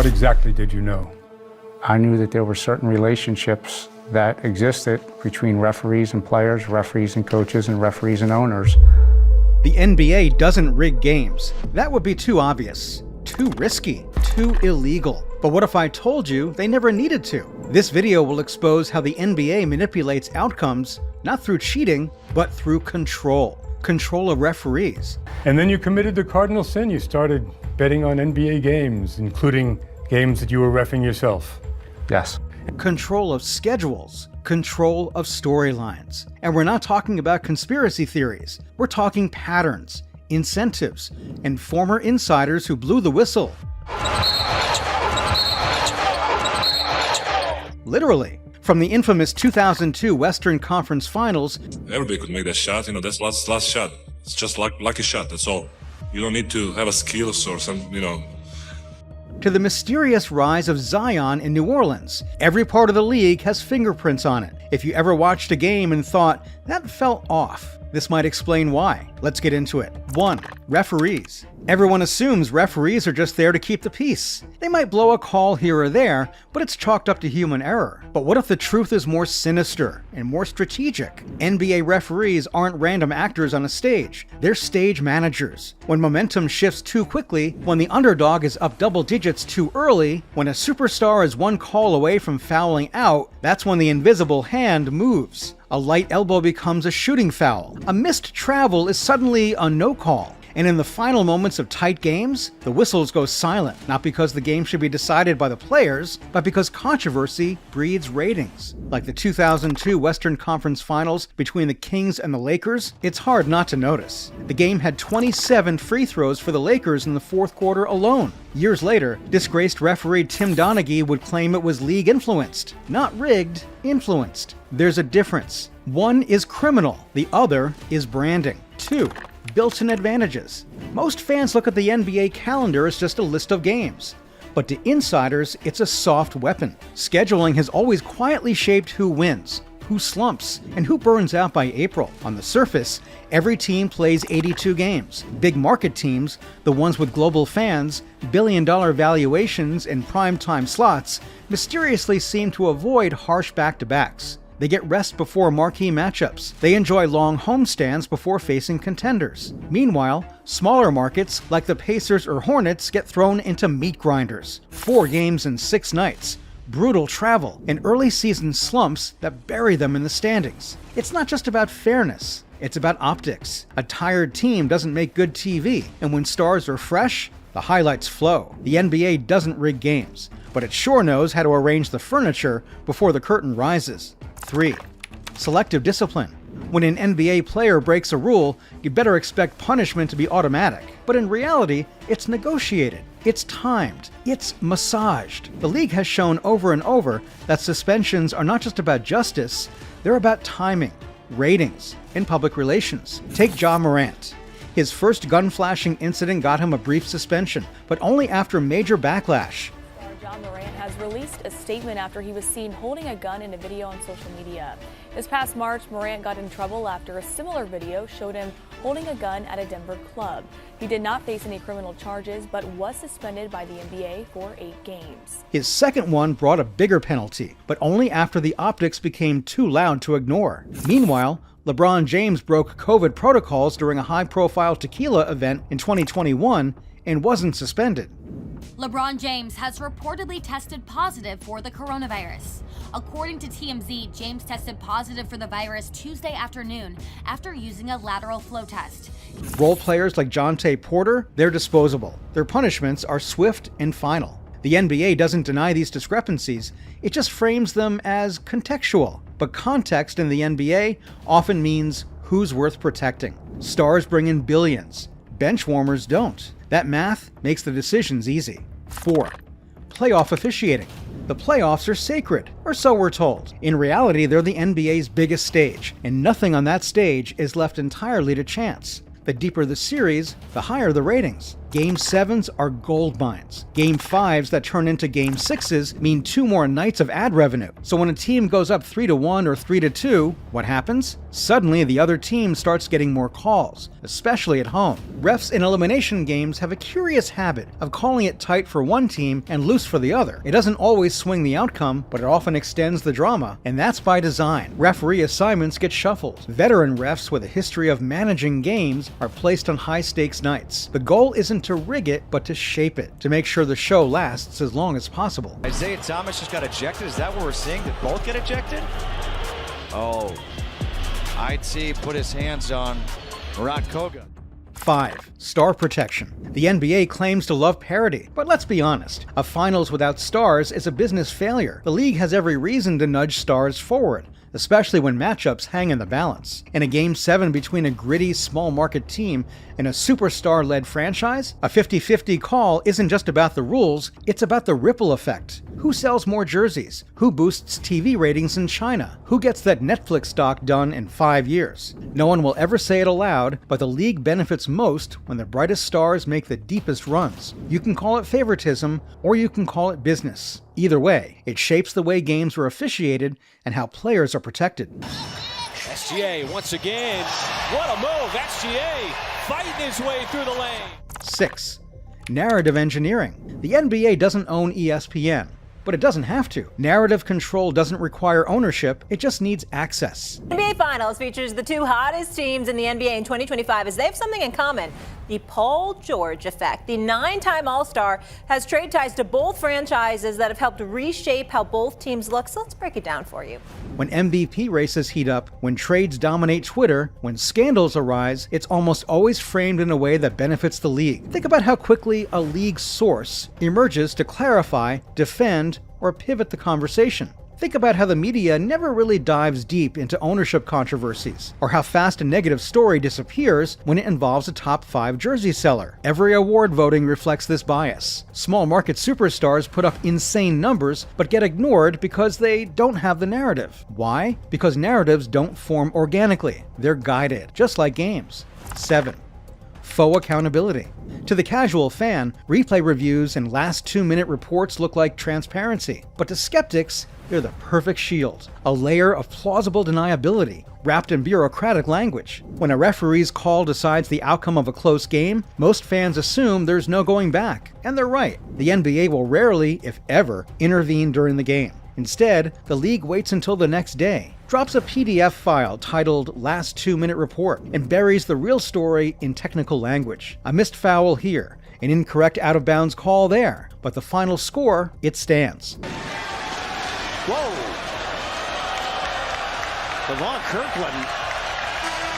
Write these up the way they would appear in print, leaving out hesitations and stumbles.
What exactly did you know? I knew that there were certain relationships that existed between referees and players, referees and coaches, and referees and owners. The NBA doesn't rig games. That would be too obvious, too risky, too illegal. But what if I told you they never needed to? This video will expose how the NBA manipulates outcomes, not through cheating, but through control. Control of referees. And then you committed the cardinal sin. You started betting on NBA games, including games that you were reffing yourself. Yes. Control of schedules, control of storylines. And we're not talking about conspiracy theories. We're talking patterns, incentives, and former insiders who blew the whistle. Literally. From the infamous 2002 Western Conference Finals. Everybody could make that shot, that's last shot. It's just lucky shot, that's all. You don't need to have a skills or some, To the mysterious rise of Zion in New Orleans. Every part of the league has fingerprints on it. If you ever watched a game and thought, that felt off, this might explain why. Let's get into it. 1. Referees. Everyone assumes referees are just there to keep the peace. They might blow a call here or there, but it's chalked up to human error. But what if the truth is more sinister and more strategic? NBA referees aren't random actors on a stage. They're stage managers. When momentum shifts too quickly, when the underdog is up double digits too early, when a superstar is one call away from fouling out, that's when the invisible hand moves. A light elbow becomes a shooting foul. A missed travel is suddenly a no call. And in the final moments of tight games, the whistles go silent, not because the game should be decided by the players, but because controversy breeds ratings. Like the 2002 Western Conference Finals between the Kings and the Lakers, it's hard not to notice. The game had 27 free throws for the Lakers in the fourth quarter alone. Years later, disgraced referee Tim Donaghy would claim it was league influenced. Not rigged, influenced. There's a difference. One is criminal, the other is branding. 2. Built-in advantages. Most fans look at the NBA calendar as just a list of games. But to insiders, it's a soft weapon. Scheduling has always quietly shaped who wins, who slumps, and who burns out by April. On the surface, every team plays 82 games. Big market teams, the ones with global fans, billion-dollar valuations, and prime-time slots, mysteriously seem to avoid harsh back-to-backs. They get rest before marquee matchups. They enjoy long homestands before facing contenders. Meanwhile, smaller markets, like the Pacers or Hornets, get thrown into meat grinders. 4 games in 6 nights. Brutal travel, and early season slumps that bury them in the standings. It's not just about fairness, it's about optics. A tired team doesn't make good TV, and when stars are fresh, the highlights flow. The NBA doesn't rig games, but it sure knows how to arrange the furniture before the curtain rises. 3. Selective discipline. When an NBA player breaks a rule, you better expect punishment to be automatic. But in reality, it's negotiated. It's timed. It's massaged. The league has shown over and over that suspensions are not just about justice, they're about timing, ratings, and public relations. Take Ja Morant. His first gun-flashing incident got him a brief suspension, but only after major backlash. Ja Morant has released a statement after he was seen holding a gun in a video on social media. This past March, Morant got in trouble after a similar video showed him holding a gun at a Denver club. He did not face any criminal charges, but was suspended by the NBA for 8 games. His second one brought a bigger penalty, but only after the optics became too loud to ignore. Meanwhile, LeBron James broke COVID protocols during a high-profile tequila event in 2021 and wasn't suspended. LeBron James has reportedly tested positive for the coronavirus. According to TMZ, James tested positive for the virus Tuesday afternoon after using a lateral flow test. Role players like Jonte Porter, they're disposable. Their punishments are swift and final. The NBA doesn't deny these discrepancies, it just frames them as contextual. But context in the NBA often means who's worth protecting. Stars bring in billions, bench warmers don't. That math makes the decisions easy. 4. Playoff officiating. The playoffs are sacred, or so we're told. In reality, they're the NBA's biggest stage, and nothing on that stage is left entirely to chance. The deeper the series, the higher the ratings. Game 7s are gold mines. Game 5s that turn into Game 6s mean 2 more nights of ad revenue. So when a team goes up 3-1 or 3-2, what happens? Suddenly the other team starts getting more calls, especially at home. Refs in elimination games have a curious habit of calling it tight for one team and loose for the other. It doesn't always swing the outcome, but it often extends the drama, and that's by design. Referee assignments get shuffled. Veteran refs with a history of managing games are placed on high-stakes nights. The goal isn't to rig it, but to shape it, to make sure the show lasts as long as possible. Isaiah Thomas just got ejected. Is that what we're seeing? Did both get ejected? Oh, IT put his hands on Murat Koga. 5. Star protection. The NBA claims to love parity, but let's be honest, a finals without stars is a business failure. The league has every reason to nudge stars forward, especially when matchups hang in the balance. In a Game 7 between a gritty, small-market team and a superstar-led franchise, a 50-50 call isn't just about the rules, it's about the ripple effect. Who sells more jerseys? Who boosts TV ratings in China? Who gets that Netflix stock done in 5 years? No one will ever say it aloud, but the league benefits most when the brightest stars make the deepest runs. You can call it favoritism, or you can call it business. Either way, it shapes the way games are officiated and how players are protected. SGA once again. What a move. SGA fighting his way through the lane. 6. Narrative engineering. The NBA doesn't own ESPN, but it doesn't have to. Narrative control doesn't require ownership, it just needs access. NBA Finals features the 2 hottest teams in the NBA in 2025 as they have something in common. The Paul George effect. The 9-time All-Star has trade ties to both franchises that have helped reshape how both teams look. So let's break it down for you. When MVP races heat up, when trades dominate Twitter, when scandals arise, it's almost always framed in a way that benefits the league. Think about how quickly a league source emerges to clarify, defend, or pivot the conversation. Think about how the media never really dives deep into ownership controversies, or how fast a negative story disappears when it involves a top 5 jersey seller. Every award voting reflects this bias. Small market superstars put up insane numbers, but get ignored because they don't have the narrative. Why? Because narratives don't form organically. They're guided, just like games. 7. Faux accountability. To the casual fan, replay reviews and last 2-minute reports look like transparency. But to skeptics, they're the perfect shield. A layer of plausible deniability, wrapped in bureaucratic language. When a referee's call decides the outcome of a close game, most fans assume there's no going back. And they're right. The NBA will rarely, if ever, intervene during the game. Instead, the league waits until the next day, drops a PDF file titled Last 2-Minute Report, and buries the real story in technical language. A missed foul here, an incorrect out-of-bounds call there, but the final score, it stands. Whoa. Devon Kirkland.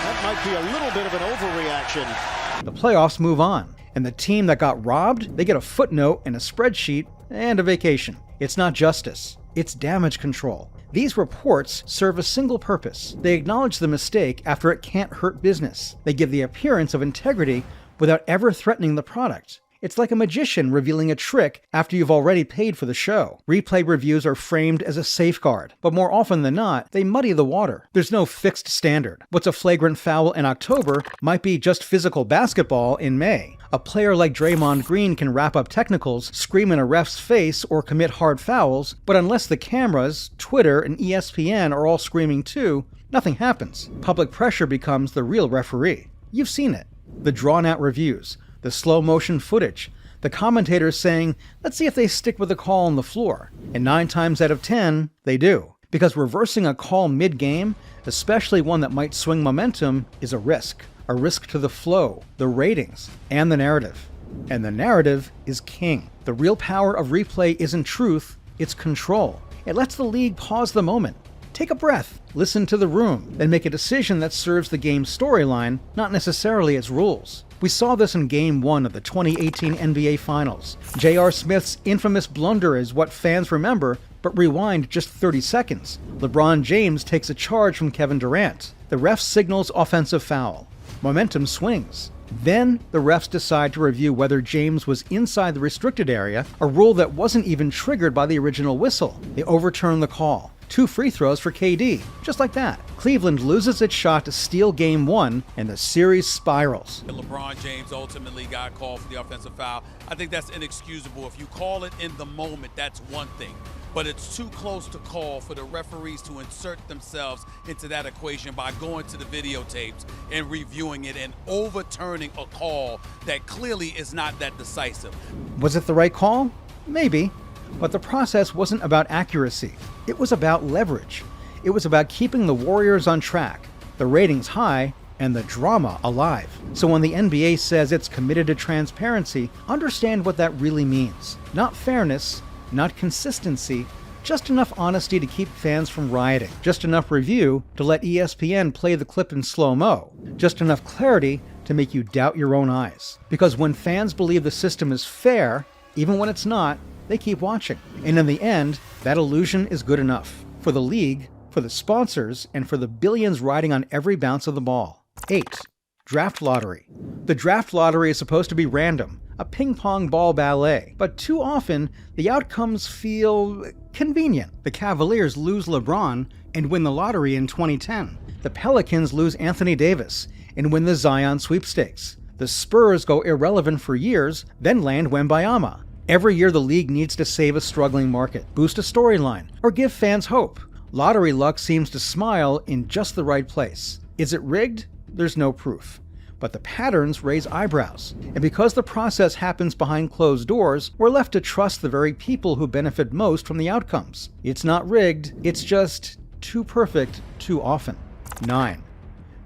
That might be a little bit of an overreaction. The playoffs move on, and the team that got robbed, they get a footnote and a spreadsheet and a vacation. It's not justice. It's damage control. These reports serve a single purpose. They acknowledge the mistake after it can't hurt business. They give the appearance of integrity without ever threatening the product. It's like a magician revealing a trick after you've already paid for the show. Replay reviews are framed as a safeguard, but more often than not, they muddy the water. There's no fixed standard. What's a flagrant foul in October might be just physical basketball in May. A player like Draymond Green can wrap up technicals, scream in a ref's face, or commit hard fouls, but unless the cameras, Twitter, and ESPN are all screaming too, nothing happens. Public pressure becomes the real referee. You've seen it. The drawn-out reviews, the slow-motion footage, the commentators saying, let's see if they stick with the call on the floor. And 9 times out of 10, they do. Because reversing a call mid-game, especially one that might swing momentum, is a risk. A risk to the flow, the ratings, and the narrative. And the narrative is king. The real power of replay isn't truth, it's control. It lets the league pause the moment. Take a breath, listen to the room, then make a decision that serves the game's storyline, not necessarily its rules. We saw this in Game 1 of the 2018 NBA Finals. J.R. Smith's infamous blunder is what fans remember, but rewind just 30 seconds. LeBron James takes a charge from Kevin Durant. The ref signals offensive foul. Momentum swings. Then the refs decide to review whether James was inside the restricted area, a rule that wasn't even triggered by the original whistle. They overturn the call. 2 free throws for KD, just like that. Cleveland loses its shot to steal Game 1, and the series spirals. LeBron James ultimately got called for the offensive foul. I think that's inexcusable. If you call it in the moment, that's one thing. But it's too close to call for the referees to insert themselves into that equation by going to the videotapes and reviewing it and overturning a call that clearly is not that decisive. Was it the right call? Maybe. But the process wasn't about accuracy. It was about leverage. It was about keeping the Warriors on track, the ratings high, and the drama alive. So when the NBA says it's committed to transparency, understand what that really means. Not fairness, not consistency, just enough honesty to keep fans from rioting, just enough review to let ESPN play the clip in slow-mo, just enough clarity to make you doubt your own eyes. Because when fans believe the system is fair, even when it's not, they keep watching. And in the end, that illusion is good enough. For the league, for the sponsors, and for the billions riding on every bounce of the ball. 8. Draft lottery. The draft lottery is supposed to be random, a ping-pong ball ballet, but too often the outcomes feel convenient. The Cavaliers lose LeBron and win the lottery in 2010. The Pelicans lose Anthony Davis and win the Zion sweepstakes. The Spurs go irrelevant for years, then land Wembayama. Every year the league needs to save a struggling market, boost a storyline, or give fans hope. Lottery luck seems to smile in just the right place. Is it rigged? There's no proof. But the patterns raise eyebrows. And because the process happens behind closed doors, we're left to trust the very people who benefit most from the outcomes. It's not rigged, it's just too perfect too often. 9.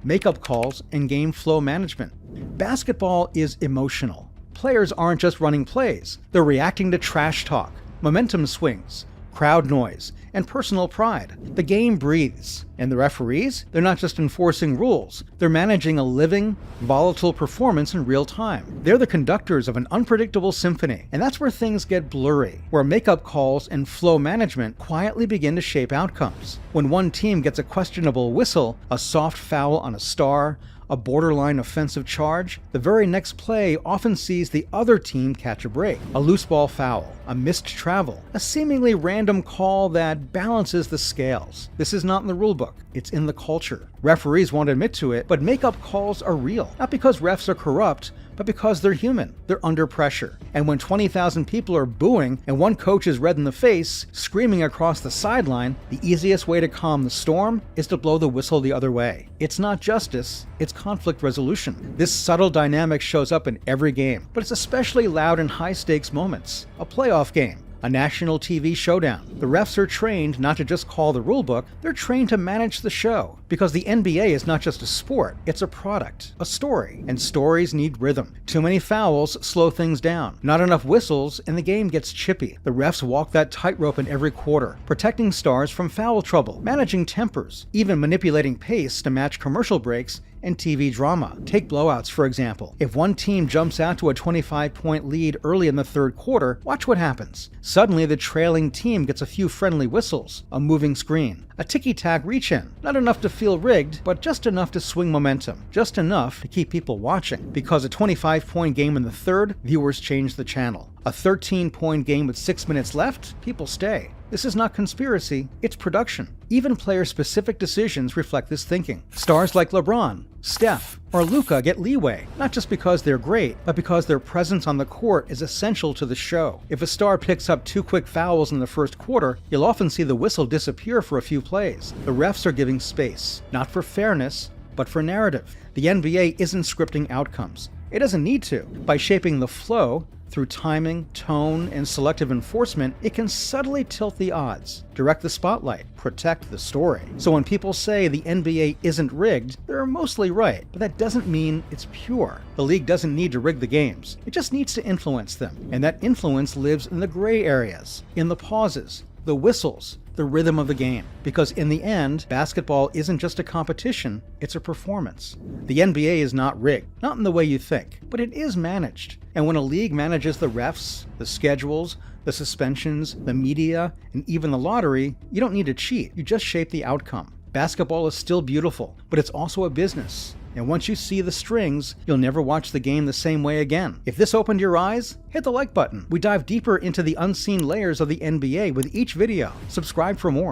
Makeup calls and game flow management. Basketball is emotional. Players aren't just running plays, they're reacting to trash talk, momentum swings, crowd noise, and personal pride. The game breathes. And the referees? They're not just enforcing rules, they're managing a living, volatile performance in real time. They're the conductors of an unpredictable symphony. And that's where things get blurry, where makeup calls and flow management quietly begin to shape outcomes. When one team gets a questionable whistle, a soft foul on a star, a borderline offensive charge, the very next play often sees the other team catch a break. A loose ball foul, a missed travel, a seemingly random call that balances the scales. This is not in the rulebook, it's in the culture. Referees won't admit to it, but makeup calls are real. Not because refs are corrupt, but because they're human. They're under pressure. And when 20,000 people are booing and one coach is red in the face, screaming across the sideline, the easiest way to calm the storm is to blow the whistle the other way. It's not justice, it's conflict resolution. This subtle dynamic shows up in every game, but it's especially loud in high-stakes moments. A playoff game, a national TV showdown. The refs are trained not to just call the rulebook, they're trained to manage the show. Because the NBA is not just a sport, it's a product, a story. And stories need rhythm. Too many fouls slow things down. Not enough whistles and the game gets chippy. The refs walk that tightrope in every quarter, protecting stars from foul trouble, managing tempers, even manipulating pace to match commercial breaks and TV drama. Take blowouts, for example. If one team jumps out to a 25-point lead early in the third quarter, watch what happens. Suddenly, the trailing team gets a few friendly whistles, a moving screen, a ticky-tack reach-in. Not enough to feel rigged, but just enough to swing momentum. Just enough to keep people watching. Because a 25-point game in the third, viewers change the channel. A 13-point game with 6 minutes left, people stay. This is not conspiracy, it's production. Even player-specific decisions reflect this thinking. Stars like LeBron, Steph, or Luka get leeway, not just because they're great, but because their presence on the court is essential to the show. If a star picks up 2 quick fouls in the first quarter, you'll often see the whistle disappear for a few plays. The refs are giving space, not for fairness, but for narrative. The NBA isn't scripting outcomes. It doesn't need to. By shaping the flow, through timing, tone, and selective enforcement, it can subtly tilt the odds, direct the spotlight, protect the story. So when people say the NBA isn't rigged, they're mostly right, but that doesn't mean it's pure. The league doesn't need to rig the games. It just needs to influence them. And that influence lives in the gray areas, in the pauses, the whistles, the rhythm of the game. Because in the end, basketball isn't just a competition, it's a performance. The NBA is not rigged, not in the way you think, but it is managed. And when a league manages the refs, the schedules, the suspensions, the media, and even the lottery, you don't need to cheat, you just shape the outcome. Basketball is still beautiful, but it's also a business. And once you see the strings, you'll never watch the game the same way again. If this opened your eyes, hit the like button. We dive deeper into the unseen layers of the NBA with each video. Subscribe for more.